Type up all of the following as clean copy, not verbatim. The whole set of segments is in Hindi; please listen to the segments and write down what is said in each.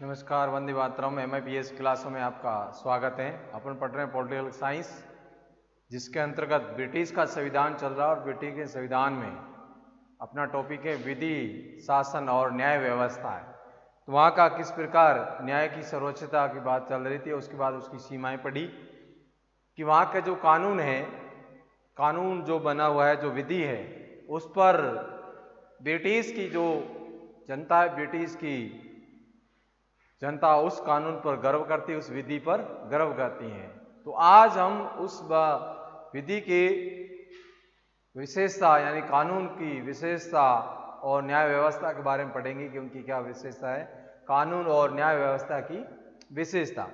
नमस्कार, वंदे मातरम। MIPS क्लासों में आपका स्वागत है। अपन पढ़ रहे हैं पॉलिटिकल साइंस, जिसके अंतर्गत ब्रिटिश का संविधान चल रहा है और ब्रिटिश के संविधान में अपना टॉपिक है विधि, शासन और न्याय व्यवस्था है। तो वहाँ का किस प्रकार न्याय की सर्वोच्चता की बात चल रही थी, उसके बाद उसकी सीमाएं पड़ी कि वहाँ का जो कानून है, कानून जो बना हुआ है, जो विधि है, उस पर ब्रिटिश की जो जनता है, ब्रिटिश की जनता उस कानून पर गर्व करती है, उस विधि पर गर्व करती है। तो आज हम उस विधि की विशेषता यानी कानून की विशेषता और न्याय व्यवस्था के बारे में पढ़ेंगे कि उनकी क्या विशेषता है, कानून और न्याय व्यवस्था की विशेषता।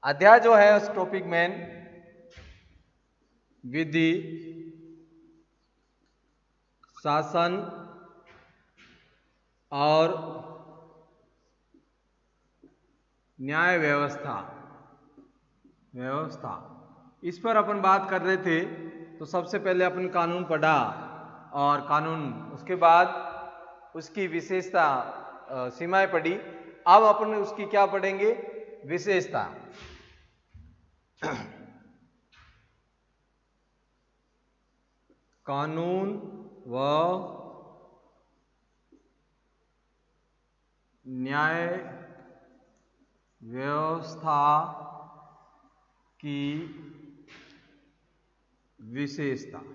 अध्याय जो है उस टॉपिक में विधि, शासन और न्याय व्यवस्था इस पर अपन बात कर रहे थे। तो सबसे पहले अपन कानून पढ़ा और कानून उसके बाद उसकी विशेषता सीमाएं पढ़ी। अब अपन उसकी क्या पढ़ेंगे, विशेषता। कानून व न्याय व्यवस्था की विशेषताएं।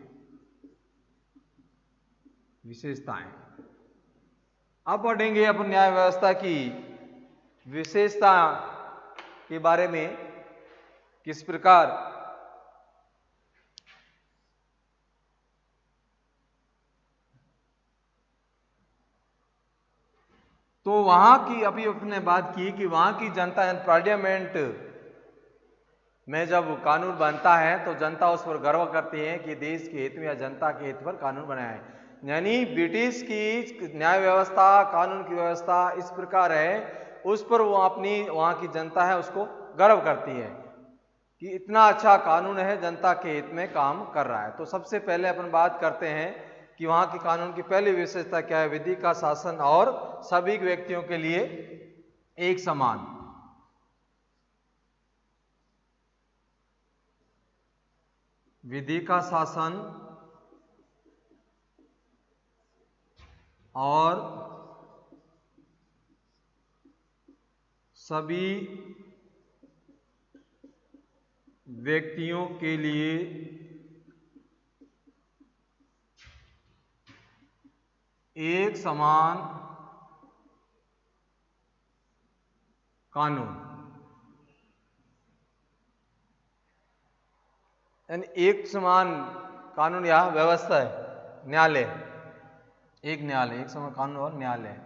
अब पढ़ेंगे अपन न्याय व्यवस्था की विशेषता के बारे में, किस प्रकार तो वहां की अभी अपने बात की कि वहां की जनता पार्लियामेंट में जब कानून बनता है तो जनता उस पर गर्व करती है कि देश के हित में या जनता के हित पर कानून बनाया है। यानी ब्रिटिश की न्याय व्यवस्था, कानून की व्यवस्था इस प्रकार है, उस पर वो अपनी वहां की जनता है उसको गर्व करती है कि इतना अच्छा कानून है, जनता के हित में काम कर रहा है। तो सबसे पहले अपन बात करते हैं कि वहां के कानून की पहली विशेषता क्या है, विधि का शासन और सभी व्यक्तियों के लिए एक समान। विधि का शासन और सभी व्यक्तियों के लिए एक समान कानून। यानी एक समान कानून या व्यवस्था है, न्यायालय, एक न्यायालय, एक समान कानून और न्यायालय।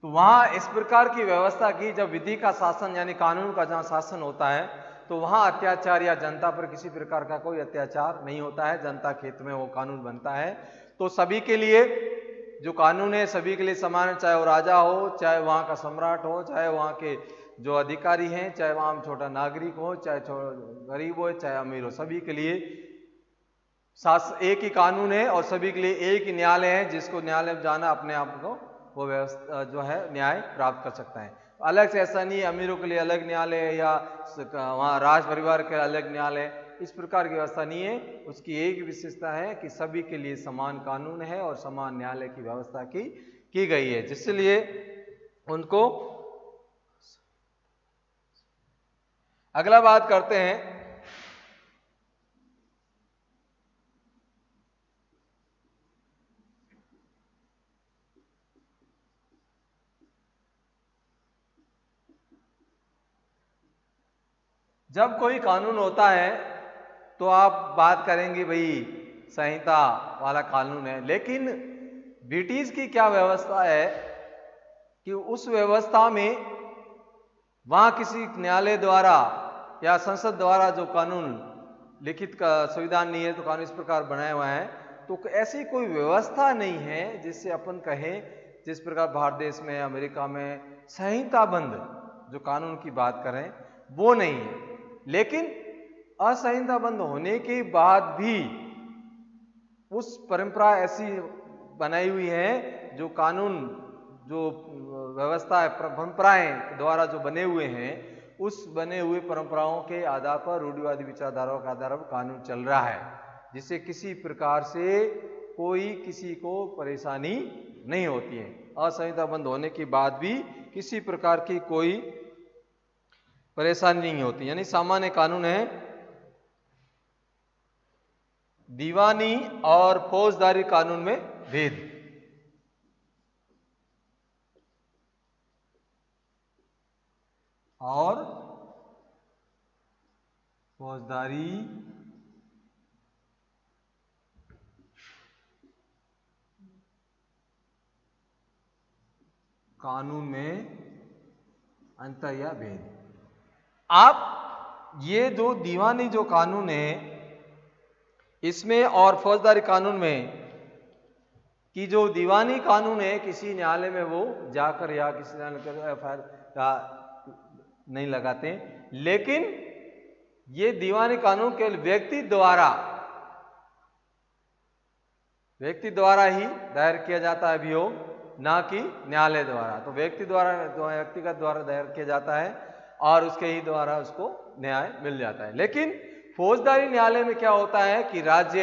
तो वहां इस प्रकार की व्यवस्था की, जब विधि का शासन यानी कानून का जहां शासन होता है तो वहां अत्याचार या जनता पर किसी प्रकार का कोई अत्याचार नहीं होता है, जनता के हित में वो कानून बनता है। तो सभी के लिए जो कानून है सभी के लिए समान है, चाहे वो राजा हो, चाहे वहां का सम्राट हो, चाहे वहां के जो अधिकारी हैं, चाहे वहां छोटा नागरिक हो, चाहे गरीब हो, चाहे अमीर हो, सभी के लिए एक ही कानून है और सभी के लिए एक ही न्यायालय है, जिसको न्यायालय में जाना अपने आप को वो व्यवस्था जो है न्याय प्राप्त कर सकता है। अलग से ऐसा नहीं है अमीरों के लिए अलग न्यायालय है या वहाँ राज परिवार के अलग न्यायालय, इस प्रकार की व्यवस्था नहीं है। उसकी एक विशेषता है कि सभी के लिए समान कानून है और समान न्यायालय की व्यवस्था की गई है, जिसलिए उनको। अगला बात करते हैं जब कोई कानून होता है तो आप बात करेंगे भाई संहिता वाला कानून है, लेकिन ब्रिटिश की क्या व्यवस्था है कि उस व्यवस्था में वहां किसी न्यायालय द्वारा या संसद द्वारा जो कानून लिखित का संविधान नहीं है तो कानून इस प्रकार बनाया हुआ है, तो ऐसी कोई व्यवस्था नहीं है जिससे अपन कहें, जिस प्रकार भारत देश में, अमेरिका में संहिताबद्ध जो कानून की बात करें वो नहीं है। लेकिन असंहिताबद्ध होने के बाद भी उस परंपरा ऐसी बनाई हुई है जो कानून, जो व्यवस्था है, परंपराएं द्वारा जो बने हुए हैं, उस बने हुए परंपराओं के आधार पर, रूढ़िवादी विचारधाराओं के आधार पर कानून चल रहा है, जिससे किसी प्रकार से कोई किसी को परेशानी नहीं होती है। असंहिता बंद होने के बाद भी किसी प्रकार की कोई परेशानी नहीं होती। यानी सामान्य कानून है। दीवानी और फौजदारी कानून में भेद। और फौजदारी कानून में अंतर या भेद। आप ये जो दीवानी जो कानून है, इसमें और फौजदारी कानून में कि जो दीवानी कानून है, किसी न्यायालय में वो जाकर या किसी न्यायालय एफआईआर नहीं लगाते, लेकिन ये दीवानी कानून केवल व्यक्ति द्वारा ही दायर किया जाता है अभियोग, ना कि न्यायालय द्वारा। तो व्यक्तिगत द्वारा दायर किया जाता है और उसके ही द्वारा उसको न्याय मिल जाता है। लेकिन फौजदारी न्यायालय में क्या होता है कि राज्य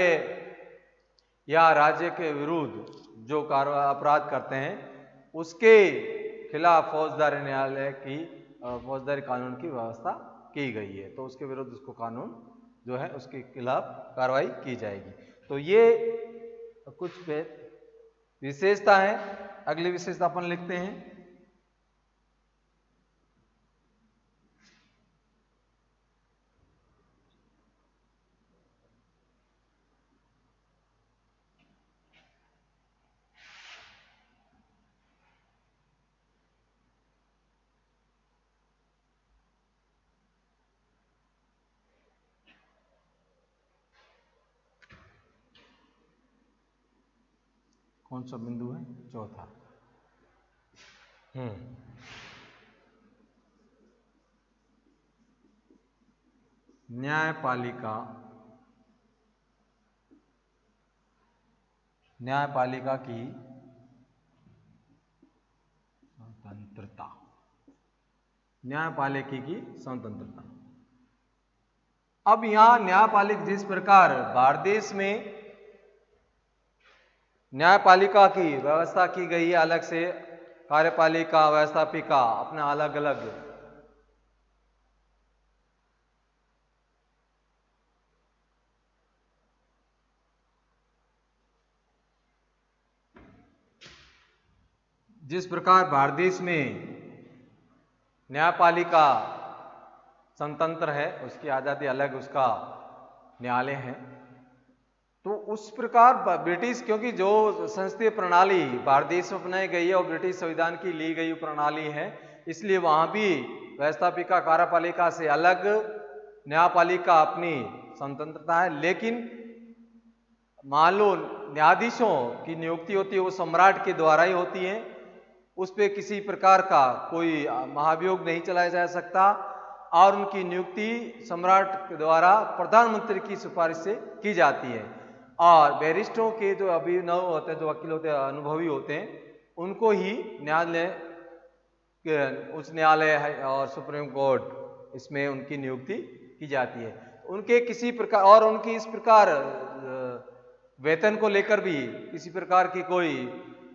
या राज्य के विरुद्ध जो अपराध करते हैं, उसके खिलाफ फौजदारी न्यायालय की फौजदारी कानून की व्यवस्था की गई है, तो उसके विरुद्ध उसको कानून जो है उसके खिलाफ कार्रवाई की जाएगी। तो ये कुछ विशेषता है। अगली विशेषता अपन लिखते हैं। कौन सा बिंदु है? चौथा। न्यायपालिका की स्वतंत्रता। न्यायपालिका की स्वतंत्रता। अब यहां न्यायपालिका जिस प्रकार भारत देश में न्यायपालिका की व्यवस्था की गई है अलग से, कार्यपालिका, व्यवस्थापिका अपना अलग अलग जिस प्रकार भारत देश में न्यायपालिका स्वतंत्र है, उसकी आज़ादी अलग, उसका न्यायालय है, तो उस प्रकार ब्रिटिश, क्योंकि जो संसदीय प्रणाली भारत देश में अपनाई गई है और ब्रिटिश संविधान की ली गई प्रणाली है, इसलिए वहां भी व्यवस्थापिका कार्यपालिका से अलग न्यायपालिका अपनी स्वतंत्रता है। लेकिन मान लो न्यायाधीशों की नियुक्ति होती है, वो सम्राट के द्वारा ही होती है, उस पर किसी प्रकार का कोई महाभियोग नहीं चलाया जा सकता, और उनकी नियुक्ति सम्राट के द्वारा प्रधानमंत्री की सिफारिश से की जाती है। और बैरिस्टरों के जो अभिनव होते हैं, जो वकील होते हैं, अनुभवी होते हैं, उनको ही न्यायालय, उच्च न्यायालय और सुप्रीम कोर्ट, इसमें उनकी नियुक्ति की जाती है। उनके किसी प्रकार, और उनकी इस प्रकार वेतन को लेकर भी किसी प्रकार की कोई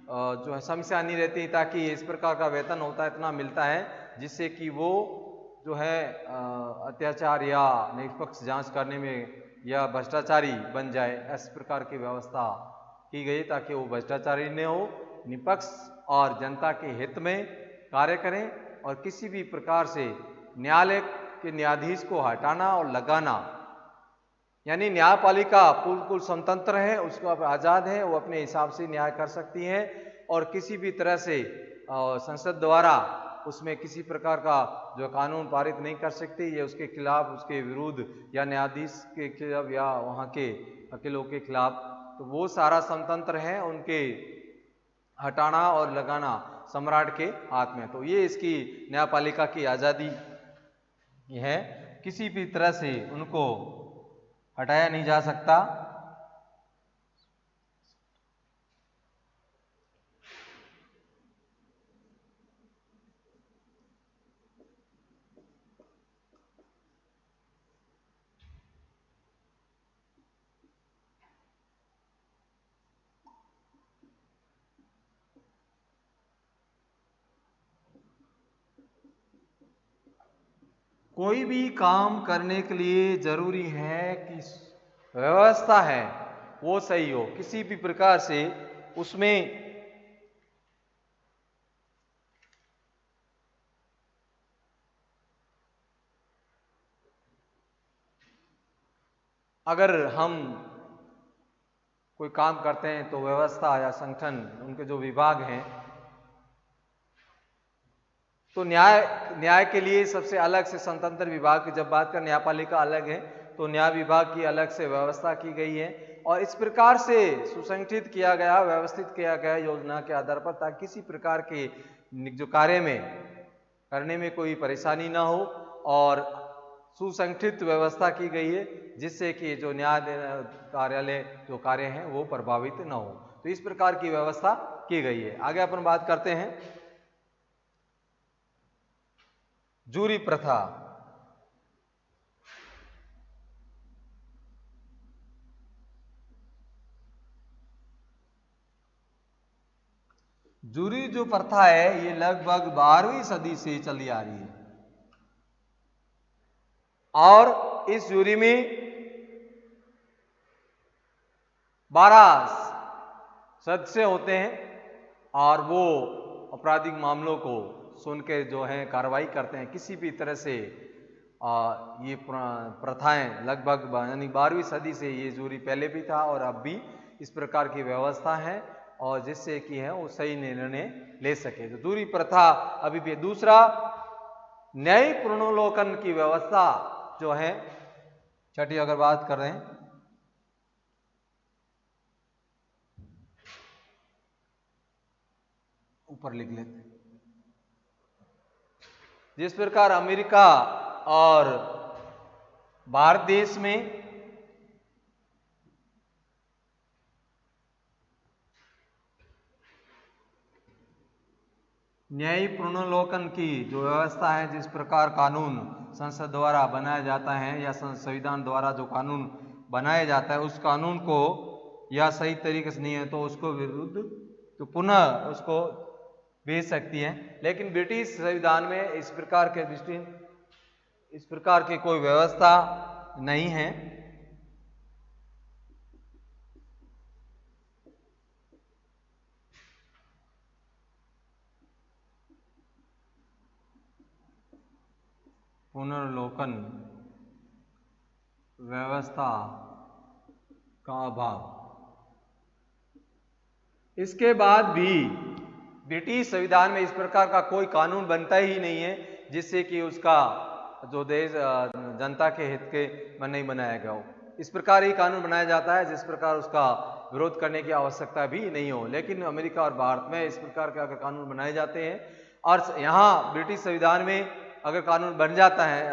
जो है समस्या नहीं रहती, ताकि इस प्रकार का वेतन होता है, इतना मिलता है जिससे कि वो जो है अत्याचार या निष्पक्ष जांच करने में या भ्रष्टाचारी बन जाए, इस प्रकार की व्यवस्था की गई ताकि वो भ्रष्टाचारी न हो, निष्पक्ष और जनता के हित में कार्य करें, और किसी भी प्रकार से न्यायालय के न्यायाधीश को हटाना और लगाना, यानी न्यायपालिका बिल्कुल स्वतंत्र है, उसको आज़ाद है, वो अपने हिसाब से न्याय कर सकती है, और किसी भी तरह से संसद द्वारा उसमें किसी प्रकार का जो कानून पारित नहीं कर सकती, ये उसके खिलाफ, उसके विरुद्ध, या न्यायाधीश के खिलाफ या वहाँ के वकीलों के खिलाफ, तो वो सारा स्वतंत्र है, उनके हटाना और लगाना सम्राट के हाथ में। तो ये इसकी न्यायपालिका की आज़ादी है, किसी भी तरह से उनको हटाया नहीं जा सकता। कोई भी काम करने के लिए जरूरी है कि व्यवस्था है वो सही हो, किसी भी प्रकार से उसमें अगर हम कोई काम करते हैं तो व्यवस्था या संगठन, उनके जो विभाग हैं, तो न्याय के लिए सबसे अलग से स्वतंत्र विभाग की जब बात करें, न्यायपालिका अलग है तो न्याय विभाग की अलग से व्यवस्था की गई है और इस प्रकार से सुसंगठित किया गया, व्यवस्थित किया गया योजना के आधार पर, ताकि किसी प्रकार के जो कार्य में करने में कोई परेशानी ना हो और सुसंगठित व्यवस्था की गई है जिससे कि जो न्याय कार्यालय जो कार्य हैं वो प्रभावित ना हो। तो इस प्रकार की व्यवस्था की गई है। आगे अपन बात करते हैं जूरी प्रथा। जूरी जो प्रथा है ये लगभग 12वीं सदी से चली आ रही है और इस जूरी में 12 सदस्य होते हैं और वो आपराधिक मामलों को सुन के जो है कार्रवाई करते हैं। किसी भी तरह से ये प्रथाएं लगभग यानी 12वीं सदी से ये जूरी पहले भी था और अब भी इस प्रकार की व्यवस्था है और जिससे कि है वो सही निर्णय ले सके। तो जूरी प्रथा अभी भी। दूसरा, न्यायिक पुनर्लोकन की व्यवस्था जो है, छठी अगर बात कर रहे हैं, ऊपर लिख लेते हैं। जिस प्रकार अमेरिका और भारत देश में न्यायिक पुनर्लोकन की जो व्यवस्था है, जिस प्रकार कानून संसद द्वारा बनाया जाता है या संविधान द्वारा जो कानून बनाया जाता है उस कानून को या सही तरीके से नहीं है तो उसको विरुद्ध तो पुनः उसको भेज सकती है। लेकिन ब्रिटिश संविधान में इस प्रकार की कोई व्यवस्था नहीं है। पुनर्लोकन व्यवस्था का अभाव। इसके बाद भी ब्रिटिश संविधान में इस प्रकार का कोई कानून बनता ही नहीं है जिससे कि उसका जो देश जनता के हित के में नहीं बनाया गया हो। इस प्रकार ही कानून बनाया जाता है जिस प्रकार उसका विरोध करने की आवश्यकता भी नहीं हो। लेकिन अमेरिका और भारत में इस प्रकार के अगर कानून बनाए जाते हैं और यहाँ ब्रिटिश संविधान में अगर कानून बन जाता है,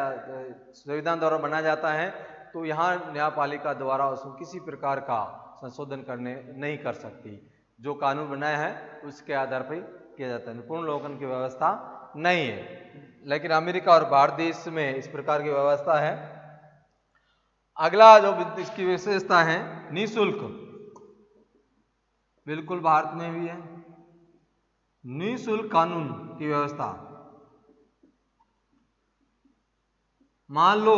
संविधान द्वारा बनाया जाता है, तो यहाँ न्यायपालिका द्वारा उसको किसी प्रकार का संशोधन करने नहीं कर सकती। जो कानून बनाया है उसके आधार पर किया जाता है। पुनर्लोकन की व्यवस्था नहीं है। लेकिन अमेरिका और भारत देश में इस प्रकार की व्यवस्था है। अगला जो इसकी विशेषता है, निःशुल्क, बिल्कुल भारत में भी है निःशुल्क कानून की व्यवस्था। मान लो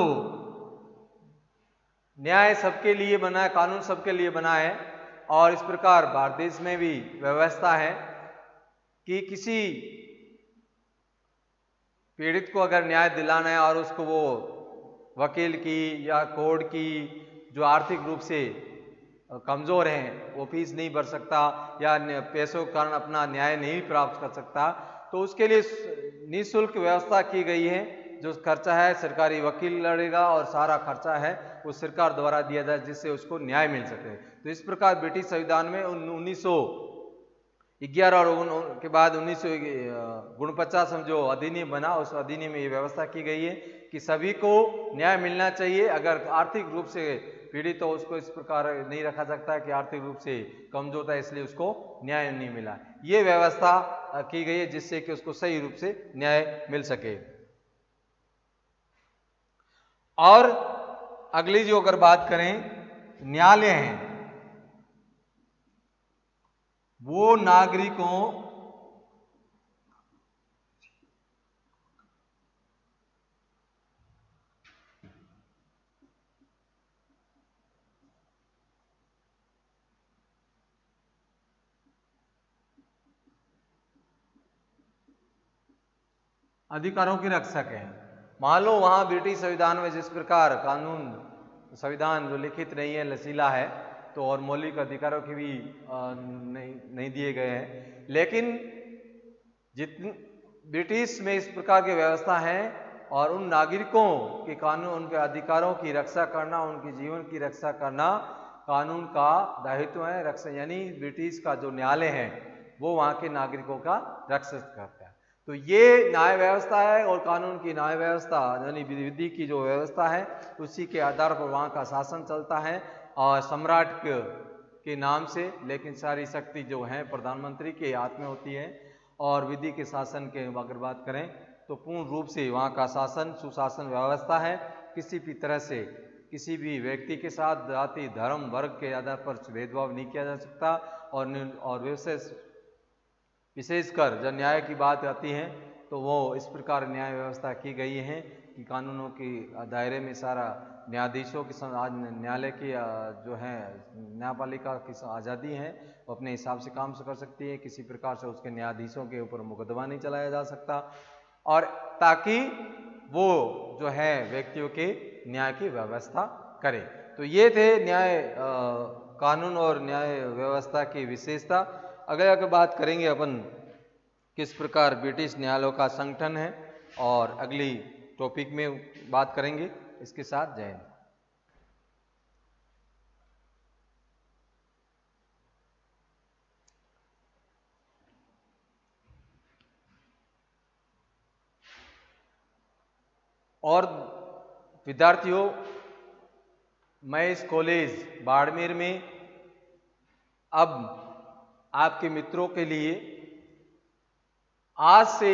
न्याय सबके लिए बना है, कानून सबके लिए बना है और इस प्रकार भारत देश में भी व्यवस्था है कि किसी पीड़ित को अगर न्याय दिलाना है और उसको वो वकील की या कोर्ट की जो आर्थिक रूप से कमजोर हैं वो फीस नहीं भर सकता या पैसों के कारण अपना न्याय नहीं प्राप्त कर सकता, तो उसके लिए निःशुल्क व्यवस्था की गई है। जो खर्चा है सरकारी वकील लड़ेगा और सारा खर्चा है वो सरकार द्वारा दिया जाए जिससे उसको न्याय मिल सके। तो इस प्रकार ब्रिटिश संविधान में 1911 और के बाद 1949 में जो अधिनियम बना उस अधिनियम में ये व्यवस्था की गई है कि सभी को न्याय मिलना चाहिए। अगर आर्थिक रूप से पीड़ित तो उसको इस प्रकार नहीं रखा सकता है कि आर्थिक रूप से कमजोर था इसलिए उसको न्याय नहीं मिला। ये व्यवस्था की गई है जिससे कि उसको सही रूप से न्याय मिल सके। और अगली जो अगर बात करें न्यायालय हैं, वो नागरिकों अधिकारों की रक्षक हैं। मान लो वहाँ ब्रिटिश संविधान में जिस प्रकार कानून संविधान जो लिखित नहीं है, लचीला है, तो और मौलिक अधिकारों की भी नहीं दिए गए हैं, लेकिन जितनी ब्रिटिश में इस प्रकार की व्यवस्था है और उन नागरिकों के कानून, उनके अधिकारों की रक्षा करना, उनके जीवन की रक्षा करना कानून का दायित्व है। रक्षा यानी ब्रिटिश का जो न्यायालय है वो वहाँ के नागरिकों का रक्षा करता है। तो ये न्याय व्यवस्था है और कानून की न्याय व्यवस्था यानी विधि की जो व्यवस्था है उसी के आधार पर वहाँ का शासन चलता है और सम्राट के नाम से, लेकिन सारी शक्ति जो है प्रधानमंत्री के हाथ में होती है। और विधि के शासन के अगर बात करें तो पूर्ण रूप से वहाँ का शासन सुशासन व्यवस्था है। किसी भी तरह से किसी भी व्यक्ति के साथ जाति धर्म वर्ग के आधार पर भेदभाव नहीं किया जा सकता। और विशेषकर जब न्याय की बात आती है तो वो इस प्रकार न्याय व्यवस्था की गई है कि कानूनों के दायरे में सारा न्यायाधीशों की आज न्यायालय की जो है न्यायपालिका की आज़ादी है, वो अपने हिसाब से काम कर सकती है। किसी प्रकार से उसके न्यायाधीशों के ऊपर मुकदमा नहीं चलाया जा सकता, और ताकि वो जो है व्यक्तियों के न्याय की व्यवस्था करे। तो ये थे न्याय कानून और न्याय व्यवस्था की विशेषता। अगर बात करेंगे अपन किस प्रकार ब्रिटिश न्यायालयों का संगठन है, और अगली टॉपिक में बात करेंगे। इसके साथ जय हिंद। और विद्यार्थियों, मैं इस कॉलेज बाड़मेर में अब आपके मित्रों के लिए आज से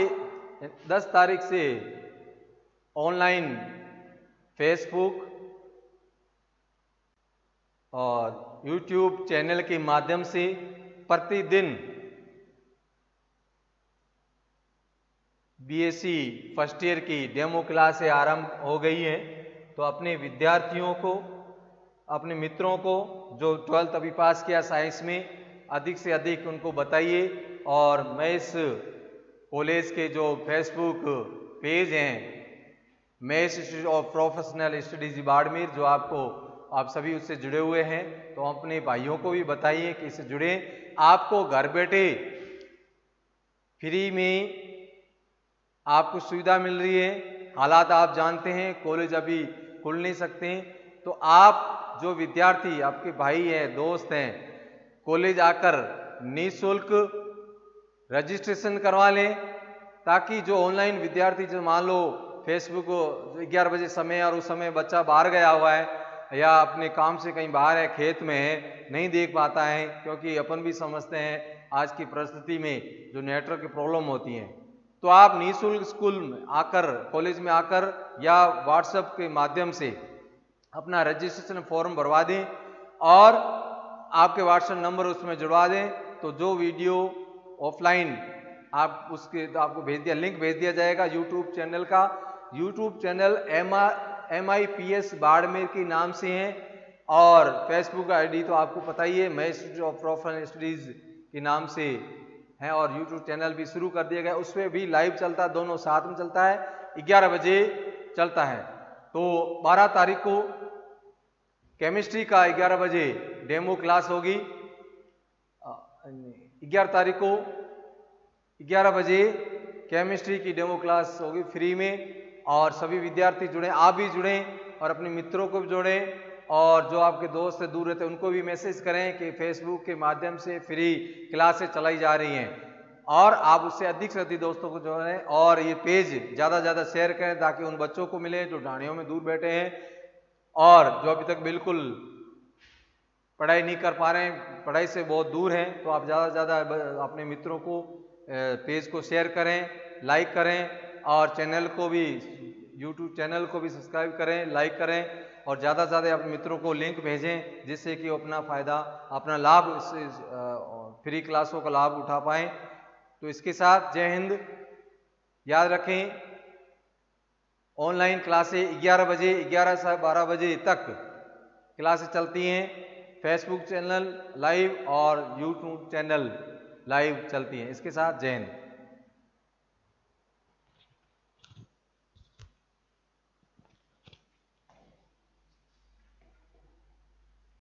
10 तारीख से ऑनलाइन फेसबुक और यूट्यूब चैनल के माध्यम से प्रतिदिन बीएससी फर्स्ट ईयर की डेमो क्लासें आरंभ हो गई है। तो अपने विद्यार्थियों को, अपने मित्रों को जो 12th अभी पास किया साइंस में, अधिक से अधिक उनको बताइए। और मैं इस कॉलेज के जो फेसबुक पेज हैं, maths institute of professional studies Barmer, जो आप सभी उससे जुड़े हुए हैं, तो अपने भाइयों को भी बताइए कि इससे जुड़े। आपको घर बैठे फ्री में आपको सुविधा मिल रही है। हालात आप जानते हैं, कॉलेज अभी खुल नहीं सकते, तो आप जो विद्यार्थी आपके भाई हैं, दोस्त हैं, कॉलेज आकर निःशुल्क रजिस्ट्रेशन करवा लें, ताकि जो ऑनलाइन विद्यार्थी जो मान लो फेसबुक 11 बजे समय और उस समय बच्चा बाहर गया हुआ है या अपने काम से कहीं बाहर है, खेत में है, नहीं देख पाता है, क्योंकि अपन भी समझते हैं आज की परिस्थिति में जो नेटवर्क की प्रॉब्लम होती है। तो आप निःशुल्क स्कूल में आकर, कॉलेज में आकर या व्हाट्सएप के माध्यम से अपना रजिस्ट्रेशन फॉर्म भरवा दें और आपके व्हाट्सएप नंबर उसमें जुड़वा दें। तो जो वीडियो ऑफलाइन आप उसके आपको भेज दिया, लिंक भेज दिया जाएगा यूट्यूब चैनल का। यूट्यूब चैनल MIPS बाड़मेर के नाम से है, और फेसबुक आईडी तो आपको पता ही है, maths institute of professional studies के नाम से है, और यूट्यूब चैनल भी शुरू कर दिया गया, उसमें भी लाइव चलता है, दोनों साथ में चलता है, 11 बजे चलता है। तो 12 तारीख को केमिस्ट्री का 11 बजे डेमो क्लास होगी, 11 तारीख को 11 बजे केमिस्ट्री की डेमो क्लास होगी फ्री में, और सभी विद्यार्थी जुड़ें, आप भी जुड़ें और अपने मित्रों को भी जोड़ें, और जो आपके दोस्त से दूर रहते हैं उनको भी मैसेज करें कि फेसबुक के माध्यम से फ्री क्लासें चलाई जा रही हैं, और आप उससे अधिक से अधिक दोस्तों को जोड़ें और ये पेज ज़्यादा से ज़्यादा शेयर करें, ताकि उन बच्चों को मिले जो ढाणियों में दूर बैठे हैं और जो अभी तक बिल्कुल पढ़ाई नहीं कर पा रहे हैं, पढ़ाई से बहुत दूर हैं। तो आप ज़्यादा से ज़्यादा अपने मित्रों को पेज को शेयर करें, लाइक करें, और चैनल को भी, यूट्यूब चैनल को भी सब्सक्राइब करें, लाइक करें, और ज़्यादा से ज़्यादा अपने मित्रों को लिंक भेजें, जिससे कि वो अपना फ़ायदा, अपना लाभ, फ्री क्लासों का लाभ उठा पाएँ। तो इसके साथ जय हिंद। याद रखें, ऑनलाइन क्लासें 11 बजे, 11 से 12 बजे तक क्लासें चलती हैं। फेसबुक चैनल लाइव और यूट्यूब चैनल लाइव चलती हैं। इसके साथ जय हिंद।